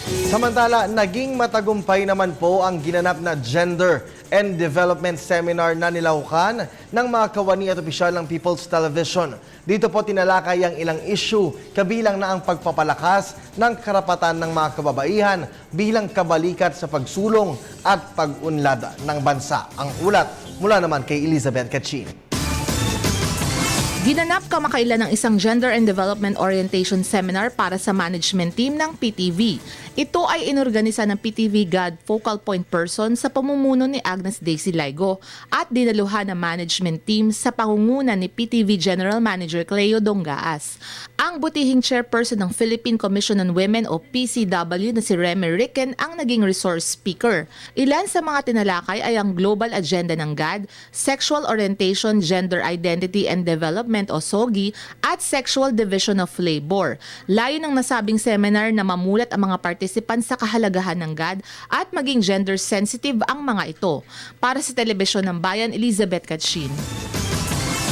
Samantala, naging matagumpay naman po ang ginanap na Gender and Development Seminar na nilahukan ng mga kawani at opisyal ng People's Television. Dito po tinalakay ang ilang issue, kabilang na ang pagpapalakas ng karapatan ng mga kababaihan bilang kabalikat sa pagsulong at pag-unlad ng bansa. Ang ulat mula naman kay Elizabeth Cachin. Ginanap kamakailan ng isang Gender and Development Orientation Seminar para sa management team ng PTV. Ito ay inorganisa ng PTV GAD Focal Point Person sa pamumuno ni Agnes Daisy Laigo at dinaluhan ng management team sa pangunguna ni PTV General Manager Cleo Dongaas. Ang butihing chairperson ng Philippine Commission on Women o PCW na si Remy Ricken ang naging resource speaker. Ilan sa mga tinalakay ay ang global agenda ng GAD, sexual orientation, gender identity and development o SOGI at Sexual Division of Labor. Layo ng nasabing seminar na mamulat ang mga participants sa kahalagahan ng GAD at maging gender sensitive ang mga ito. Para sa Telebisyon ng Bayan, Elizabeth Cachin.